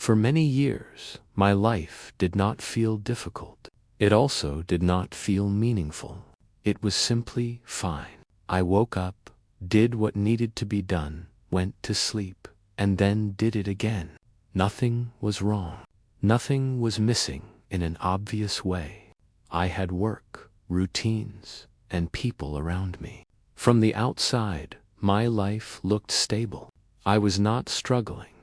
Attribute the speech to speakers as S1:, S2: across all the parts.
S1: For many years, my life did not feel difficult. It also did not feel meaningful. It was simply fine. I woke up, did what needed to be done, went to sleep, and then did it again. Nothing was wrong. Nothing was missing in an obvious way. I had work, routines, and people around me. From the outside, my life looked stable. I was not struggling.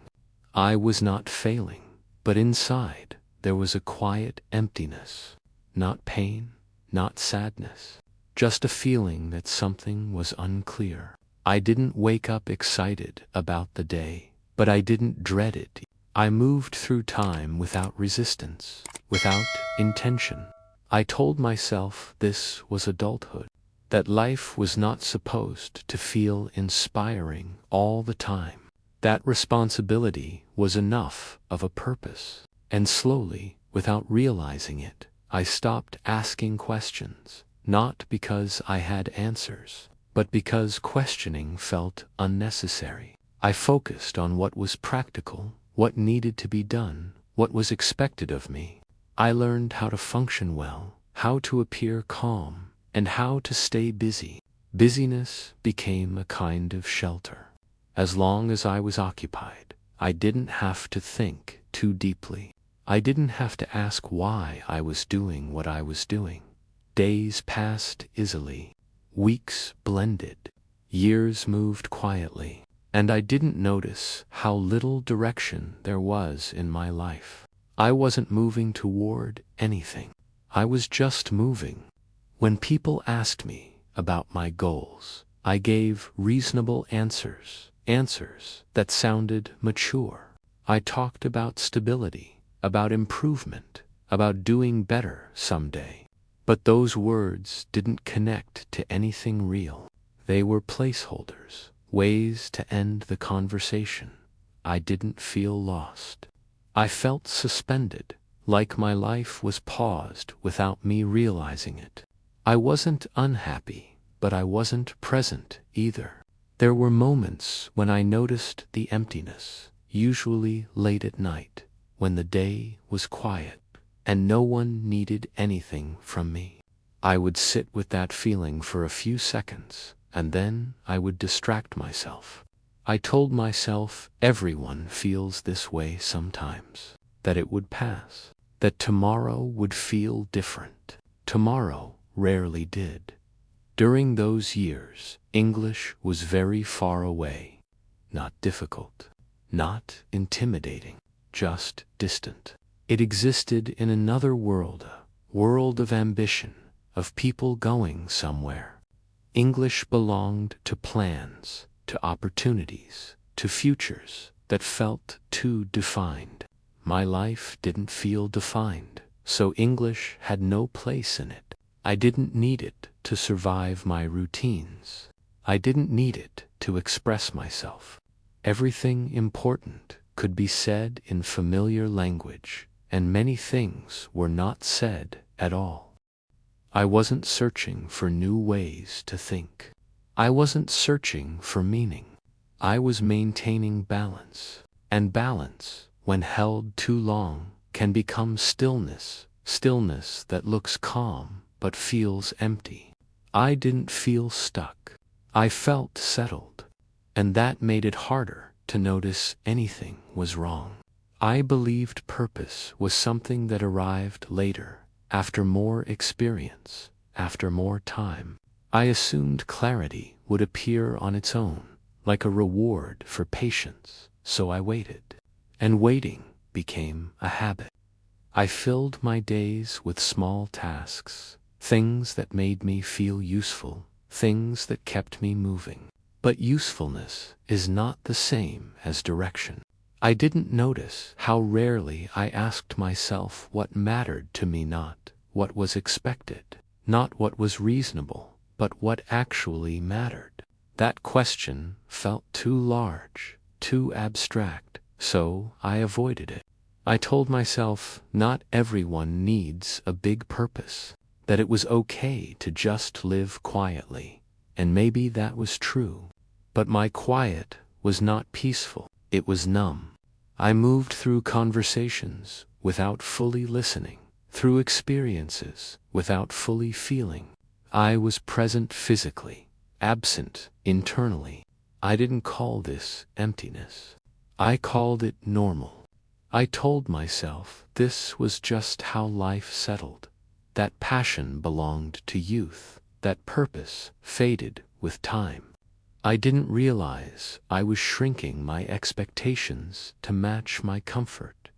S1: I was not failing. But inside, there was a quiet emptiness. Not pain, not sadness. Just a feeling that something was unclear. I didn't wake up excited about the day, but I didn't dread it. I moved through time without resistance, without intention. I told myself this was adulthood, that life was not supposed to feel inspiring all the time. That responsibility was enough of a purpose. And slowly, without realizing it, I stopped asking questions, not because I had answers, but because questioning felt unnecessary. I focused on what was practical, what needed to be done, what was expected of me. I learned how to function well, how to appear calm, and how to stay busy. Busyness became a kind of shelter. As long as I was occupied, I didn't have to think too deeply. I didn't have to ask why I was doing what I was doing. Days passed easily. Weeks blended. Years moved quietly. And I didn't notice how little direction there was in my life. I wasn't moving toward anything. I was just moving. When people asked me about my goals, I gave reasonable answers that sounded mature. I talked about stability, about improvement, about doing better someday. But those words didn't connect to anything real. They were placeholders, ways to end the conversation. I didn't feel lost. I felt suspended, like my life was paused without me realizing it. I wasn't unhappy, but I wasn't present either. There were moments when I noticed the emptiness, usually late at night, when the day was quiet and no one needed anything from me. I would sit with that feeling for a few seconds, and then I would distract myself. I told myself everyone feels this way sometimes, that it would pass, that tomorrow would feel different. Tomorrow rarely did. During those years, English was very far away, not difficult, not intimidating, just distant. It existed in another world, a world of ambition, of people going somewhere. English belonged to plans, to opportunities, to futures that felt too defined. My life didn't feel defined, so English had no place in it. I didn't need it to survive my routines. I didn't need it to express myself. Everything important could be said in familiar language, and many things were not said at all. I wasn't searching for new ways to think. I wasn't searching for meaning. I was maintaining balance. And balance, when held too long, can become stillness, stillness that looks calm but feels empty. I didn't feel stuck. I felt settled. And that made it harder to notice anything was wrong. I believed purpose was something that arrived later, after more experience, after more time. I assumed clarity would appear on its own, like a reward for patience, so I waited. And waiting became a habit. I filled my days with small tasks, things that made me feel useful, things that kept me moving. But usefulness is not the same as direction. I didn't notice how rarely I asked myself what mattered to me, not what was expected, not what was reasonable, but what actually mattered. That question felt too large, too abstract, so I avoided it. I told myself not everyone needs a big purpose, that it was okay to just live quietly, and maybe that was true. But my quiet was not peaceful, it was numb. I moved through conversations without fully listening, through experiences without fully feeling. I was present physically, absent internally. I didn't call this emptiness. I called it normal. I told myself this was just how life settled, that passion belonged to youth, that purpose faded with time. I didn't realize I was shrinking my expectations to match my comfort.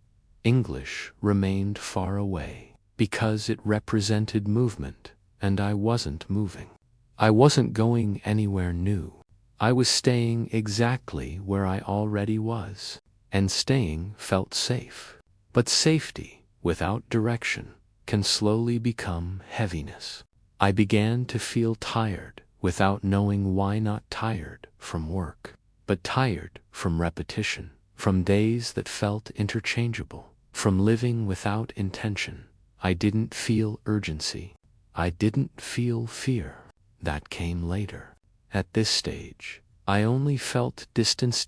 S1: English remained far away because it represented movement, and I wasn't moving. I wasn't going anywhere new. I was staying exactly where I already was, and staying felt safe. But safety without direction can slowly become heaviness. I began to feel tired without knowing why. Not tired from work, but tired from repetition, from days that felt interchangeable, from living without intention. I didn't feel urgency. I didn't feel fear. That came later. At this stage, I only felt distance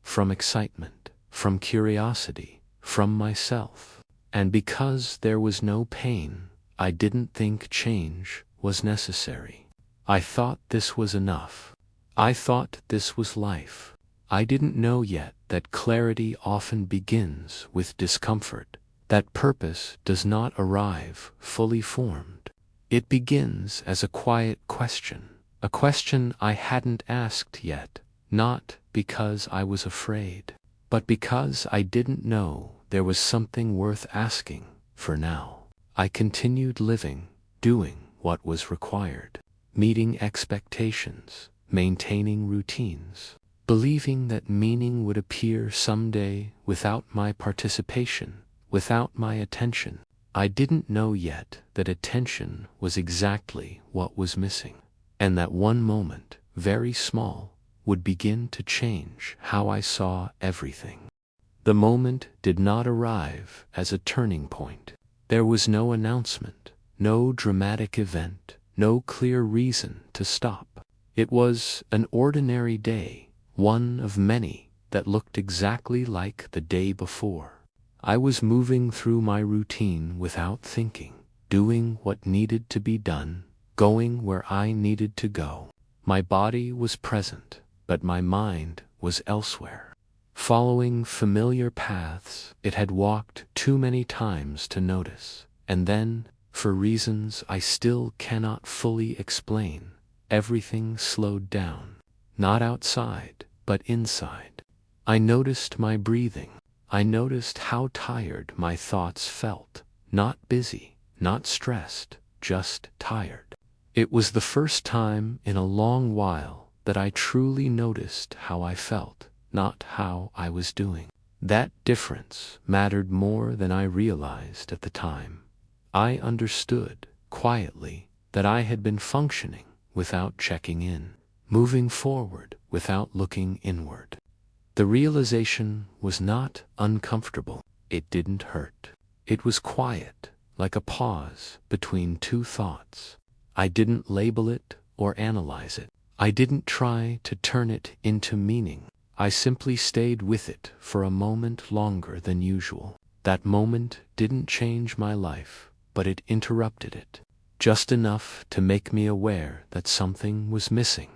S1: from excitement, from curiosity, from myself. And because there was no pain, I didn't think change was necessary. I thought this was enough. I thought this was life. I didn't know yet that clarity often begins with discomfort, that purpose does not arrive fully formed. It begins as a quiet question, a question I hadn't asked yet, not because I was afraid, but because I didn't know there was something worth asking for now. I continued living, doing what was required, meeting expectations, maintaining routines, believing that meaning would appear someday without my participation, without my attention. I didn't know yet that attention was exactly what was missing, and that one moment, very small, would begin to change how I saw everything. The moment did not arrive as a turning point. There was no announcement, no dramatic event, no clear reason to stop. It was an ordinary day, one of many that looked exactly like the day before. I was moving through my routine without thinking, doing what needed to be done, going where I needed to go. My body was present, but my mind was elsewhere, following familiar paths it had walked too many times to notice. And then, for reasons I still cannot fully explain, everything slowed down, not outside, but inside. I noticed my breathing. I noticed how tired my thoughts felt, not busy, not stressed, just tired. It was the first time in a long while that I truly noticed how I felt, not how I was doing. That difference mattered more than I realized at the time. I understood, quietly, that I had been functioning without checking in, moving forward without looking inward. The realization was not uncomfortable. It didn't hurt. It was quiet, like a pause between two thoughts. I didn't label it or analyze it. I didn't try to turn it into meaning. I simply stayed with it for a moment longer than usual. That moment didn't change my life, but it interrupted it, just enough to make me aware that something was missing,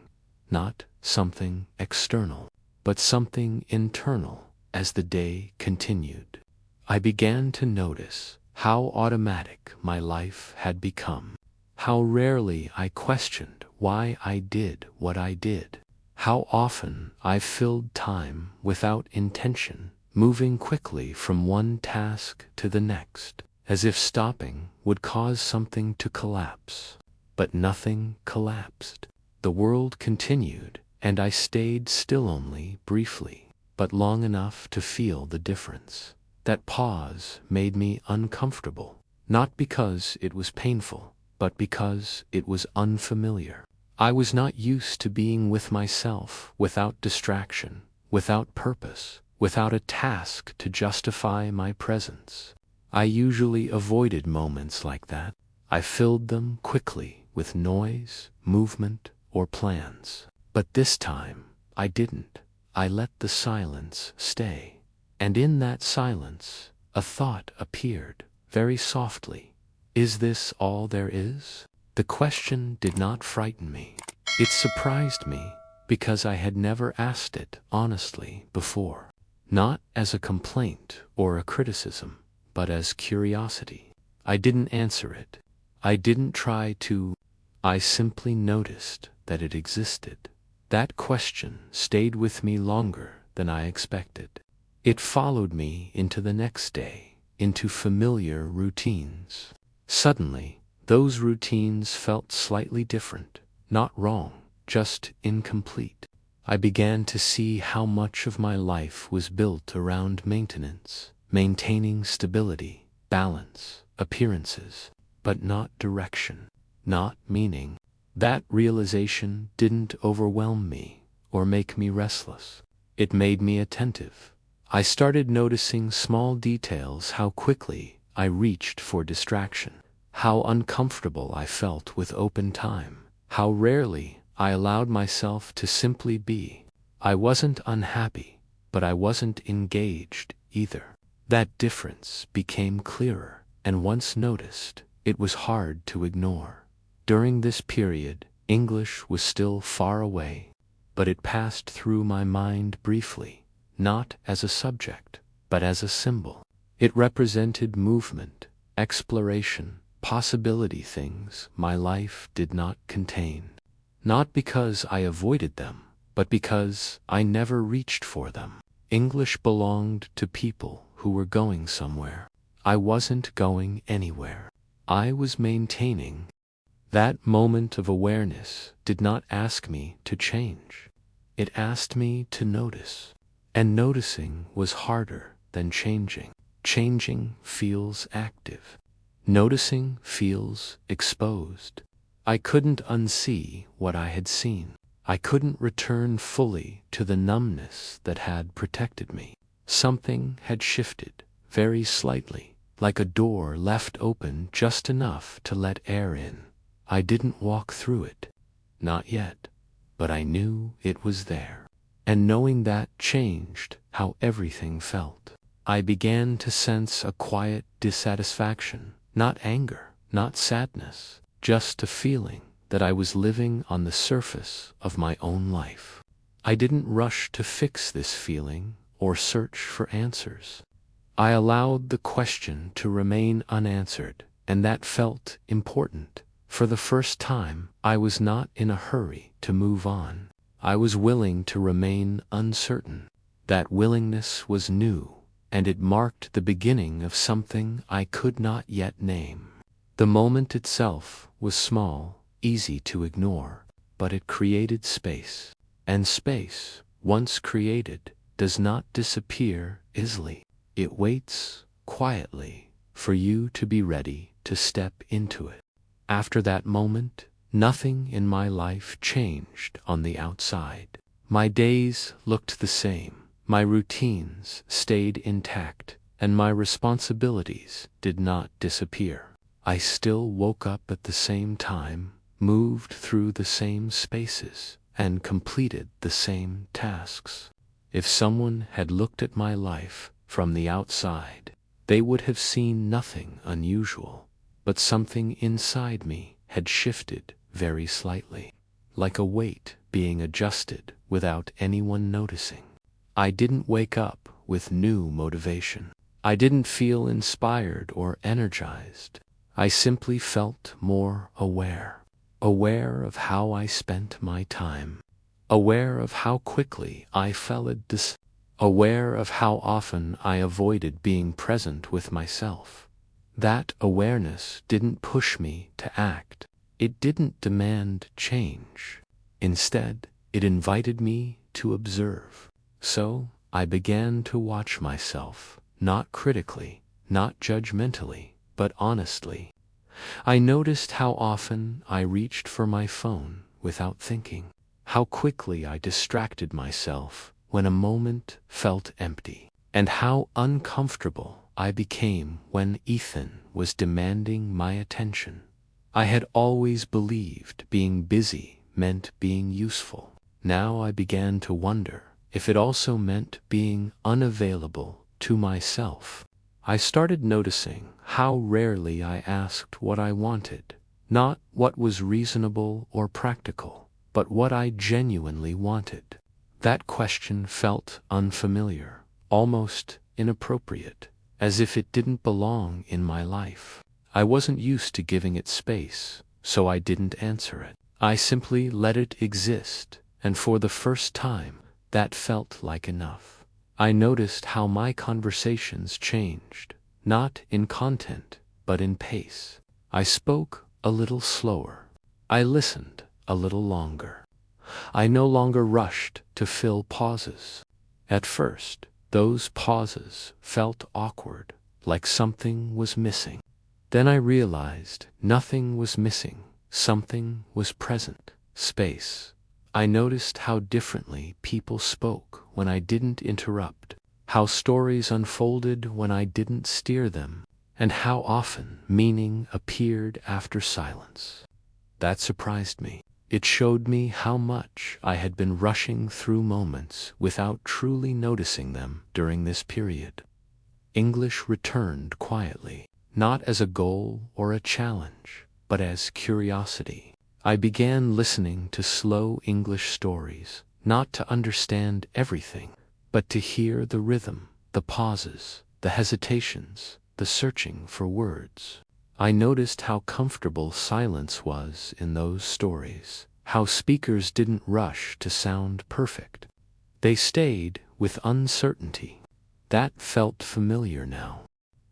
S1: not something external, but something internal. As the day continued, I began to notice how automatic my life had become, how rarely I questioned why I did what I did, how often I filled time without intention, moving quickly from one task to the next, as if stopping would cause something to collapse. But nothing collapsed. The world continued, and I stayed still only briefly, but long enough to feel the difference. That pause made me uncomfortable, not because it was painful, but because it was unfamiliar. I was not used to being with myself without distraction, without purpose, without a task to justify my presence. I usually avoided moments like that. I filled them quickly with noise, movement, or plans. But this time, I didn't. I let the silence stay. And in that silence, a thought appeared, very softly. Is this all there is? The question did not frighten me. It surprised me, because I had never asked it honestly before. Not as a complaint or a criticism, but as curiosity. I didn't answer it. I didn't try to. I simply noticed that it existed. That question stayed with me longer than I expected. It followed me into the next day, into familiar routines. Suddenly, those routines felt slightly different, not wrong, just incomplete. I began to see how much of my life was built around maintenance, maintaining stability, balance, appearances, but not direction, not meaning. That realization didn't overwhelm me or make me restless. It made me attentive. I started noticing small details: how quickly I reached for distraction, how uncomfortable I felt with open time, how rarely I allowed myself to simply be. I wasn't unhappy, but I wasn't engaged either. That difference became clearer, and once noticed, it was hard to ignore. During this period, English was still far away, but it passed through my mind briefly, not as a subject, but as a symbol. It represented movement, exploration, possibility, things my life did not contain. Not because I avoided them, but because I never reached for them. English belonged to people who were going somewhere. I wasn't going anywhere. I was maintaining. That moment of awareness did not ask me to change. It asked me to notice. And noticing was harder than changing. Changing feels active. Noticing feels exposed. I couldn't unsee what I had seen. I couldn't return fully to the numbness that had protected me. Something had shifted, very slightly, like a door left open just enough to let air in. I didn't walk through it. Not yet. But I knew it was there. And knowing that changed how everything felt. I began to sense a quiet dissatisfaction, not anger, not sadness, just a feeling that I was living on the surface of my own life. I didn't rush to fix this feeling or search for answers. I allowed the question to remain unanswered, and that felt important. For the first time, I was not in a hurry to move on. I was willing to remain uncertain. That willingness was new, and it marked the beginning of something I could not yet name. The moment itself was small, easy to ignore, but it created space. And space, once created, does not disappear easily. It waits quietly for you to be ready to step into it. After that moment, nothing in my life changed on the outside. My days looked the same, my routines stayed intact, and my responsibilities did not disappear. I still woke up at the same time, moved through the same spaces, and completed the same tasks. If someone had looked at my life from the outside, they would have seen nothing unusual, but something inside me had shifted very slightly, like a weight being adjusted without anyone noticing. I didn't wake up with new motivation. I didn't feel inspired or energized. I simply felt more aware. Aware of how I spent my time. Aware of how quickly I fell aware of how often I avoided being present with myself. That awareness didn't push me to act. It didn't demand change. Instead, it invited me to observe. So, I began to watch myself, not critically, not judgmentally, but honestly. I noticed how often I reached for my phone without thinking, how quickly I distracted myself when a moment felt empty, and how uncomfortable I became when Ethan was demanding my attention. I had always believed being busy meant being useful. Now I began to wonder if it also meant being unavailable to myself. I started noticing how rarely I asked what I wanted, not what was reasonable or practical, but what I genuinely wanted. That question felt unfamiliar, almost inappropriate, as if it didn't belong in my life. I wasn't used to giving it space, so I didn't answer it. I simply let it exist, and for the first time, that felt like enough. I noticed how my conversations changed, not in content, but in pace. I spoke a little slower. I listened a little longer. I no longer rushed to fill pauses. At first, those pauses felt awkward, like something was missing. Then I realized nothing was missing, something was present: space. I noticed how differently people spoke when I didn't interrupt, how stories unfolded when I didn't steer them, and how often meaning appeared after silence. That surprised me. It showed me how much I had been rushing through moments without truly noticing them during this period. English returned quietly, not as a goal or a challenge, but as curiosity. I began listening to slow English stories, not to understand everything, but to hear the rhythm, the pauses, the hesitations, the searching for words. I noticed how comfortable silence was in those stories, how speakers didn't rush to sound perfect. They stayed with uncertainty. That felt familiar now.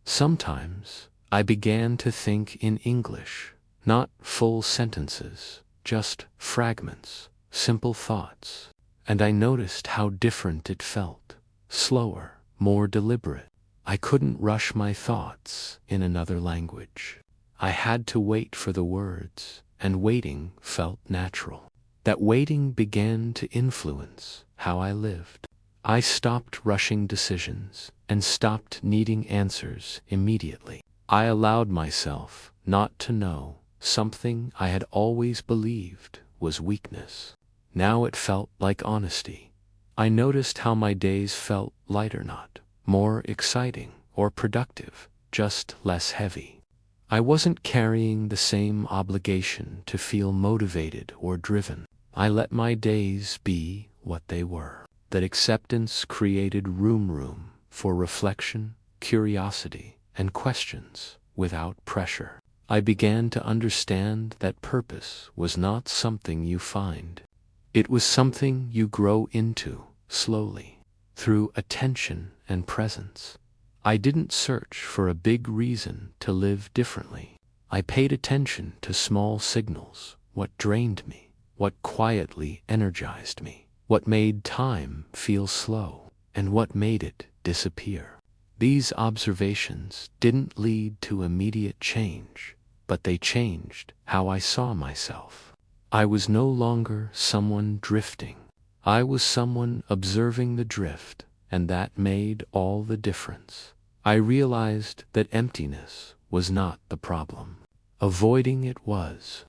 S1: Sometimes I began to think in English, not full sentences, just fragments, simple thoughts, and I noticed how different it felt: slower, more deliberate. I couldn't rush my thoughts in another language. I had to wait for the words, and waiting felt natural. That waiting began to influence how I lived. I stopped rushing decisions and stopped needing answers immediately. I allowed myself not to know something I had always believed was weakness. Now it felt like honesty. I noticed how my days felt lighter, not more exciting or productive, just less heavy. I wasn't carrying the same obligation to feel motivated or driven. I let my days be what they were. That acceptance created room for reflection, curiosity, and questions without pressure. I began to understand that purpose was not something you find. It was something you grow into, slowly, through attention and presence. I didn't search for a big reason to live differently. I paid attention to small signals: what drained me, what quietly energized me, what made time feel slow, and what made it disappear. These observations didn't lead to immediate change, but they changed how I saw myself. I was no longer someone drifting. I was someone observing the drift, and that made all the difference. I realized that emptiness was not the problem. Avoiding it was.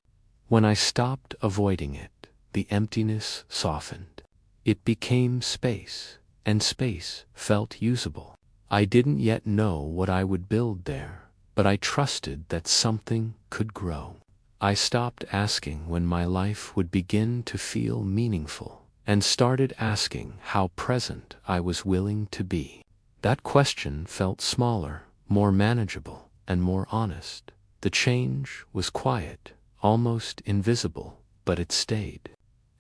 S1: When I stopped avoiding it, the emptiness softened. It became space, and space felt usable. I didn't yet know what I would build there, but I trusted that something could grow. I stopped asking when my life would begin to feel meaningful, and started asking how present I was willing to be. That question felt smaller, more manageable, and more honest. The change was quiet, almost invisible, but it stayed.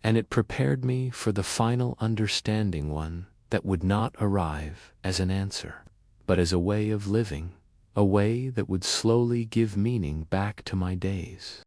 S1: And it prepared me for the final understanding, one that would not arrive as an answer, but as a way of living, a way that would slowly give meaning back to my days.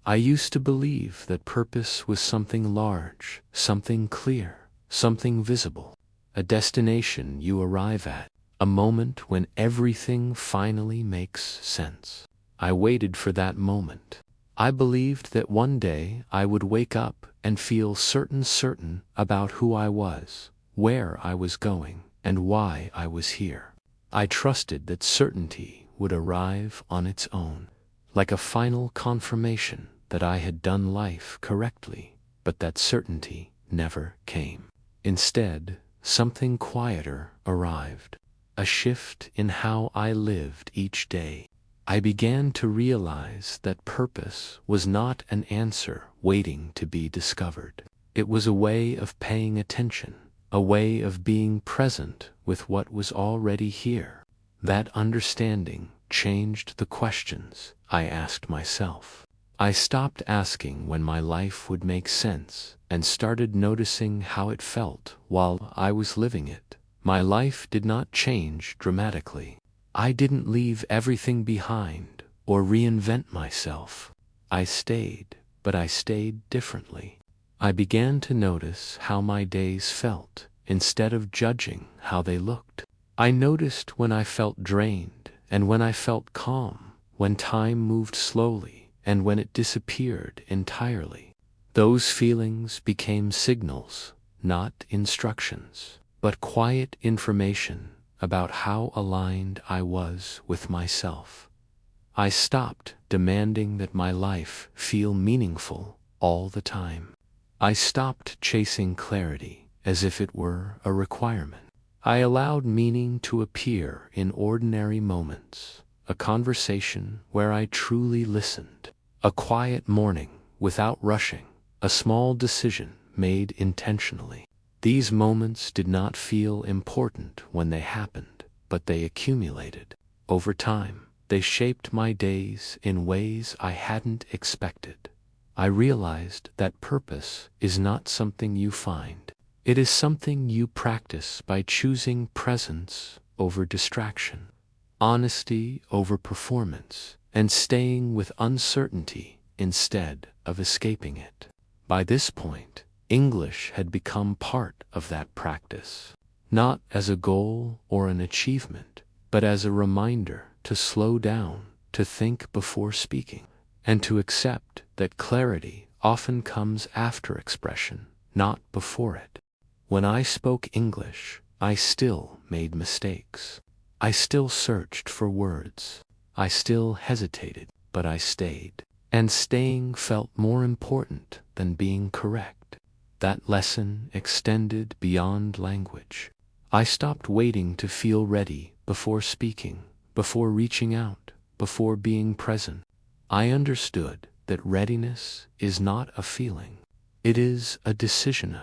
S1: I used to believe that purpose was something large, something clear, something visible, a destination you arrive at, a moment when everything finally makes sense. I waited for that moment. I believed that one day I would wake up and feel certain about who I was, where I was going, and why I was here. I trusted that certainty would arrive on its own, like a final confirmation that I had done life correctly, but that certainty never came. Instead, something quieter arrived. a shift in how I lived each day. I began to realize that purpose was not an answer waiting to be discovered. It was a way of paying attention, a way of being present with what was already here. That understanding changed the questions I asked myself. I stopped asking when my life would make sense and started noticing how it felt while I was living it. My life did not change dramatically. I didn't leave everything behind or reinvent myself. I stayed, but I stayed differently. I began to notice how my days felt instead of judging how they looked. I noticed when I felt drained and when I felt calm, when time moved slowly and when it disappeared entirely. Those feelings became signals, not instructions, but quiet information about how aligned I was with myself. I stopped demanding that my life feel meaningful all the time. I stopped chasing clarity as if it were a requirement. I allowed meaning to appear in ordinary moments, a conversation where I truly listened, a quiet morning without rushing, a small decision made intentionally. These moments did not feel important when they happened, but they accumulated. Over time, they shaped my days in ways I hadn't expected. I realized that purpose is not something you find. It is something you practice by choosing presence over distraction, honesty over performance, and staying with uncertainty instead of escaping it. By this point, English had become part of that practice, not as a goal or an achievement, but as a reminder to slow down, to think before speaking, and to accept that clarity often comes after expression, not before it. When I spoke English, I still made mistakes. I still searched for words. I still hesitated, but I stayed. And staying felt more important than being correct. That lesson extended beyond language. I stopped waiting to feel ready before speaking, before reaching out, before being present. I understood that readiness is not a feeling. It is a decision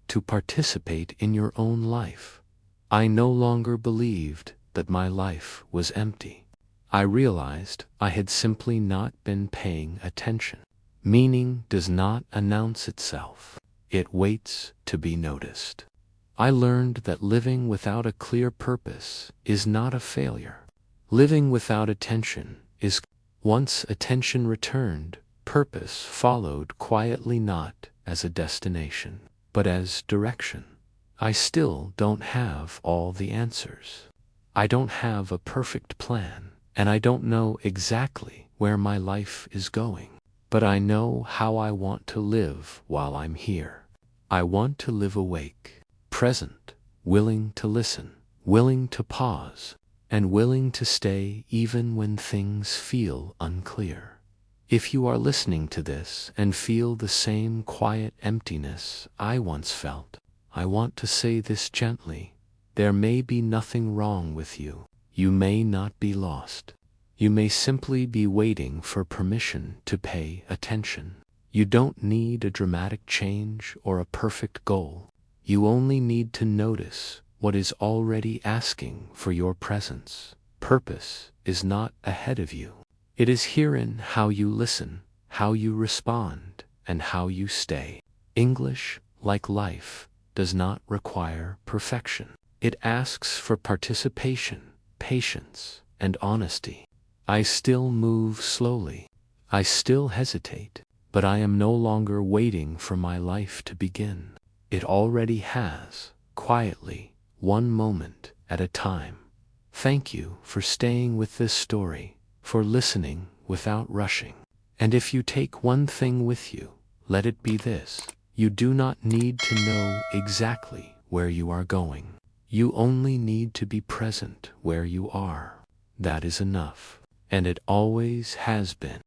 S1: to participate in your own life. I no longer believed that my life was empty. I realized I had simply not been paying attention. Meaning does not announce itself. It waits to be noticed. I learned that living without a clear purpose is not a failure. Living without attention is. Once attention returned, purpose followed quietly, not as a destination, but as direction. I still don't have all the answers. I don't have a perfect plan, and I don't know exactly where my life is going. But I know how I want to live while I'm here. I want to live awake, present, willing to listen, willing to pause, and willing to stay even when things feel unclear. If you are listening to this and feel the same quiet emptiness I once felt, I want to say this gently. There may be nothing wrong with you. You may not be lost. You may simply be waiting for permission to pay attention. You don't need a dramatic change or a perfect goal. You only need to notice what is already asking for your presence. Purpose is not ahead of you. It is herein how you listen, how you respond, and how you stay. English, like life, does not require perfection. It asks for participation, patience, and honesty. I still move slowly. I still hesitate, but I am no longer waiting for my life to begin. It already has, quietly, one moment at a time. Thank you for staying with this story, for listening without rushing. And if you take one thing with you, let it be this. You do not need to know exactly where you are going. You only need to be present where you are. That is enough. And it always has been.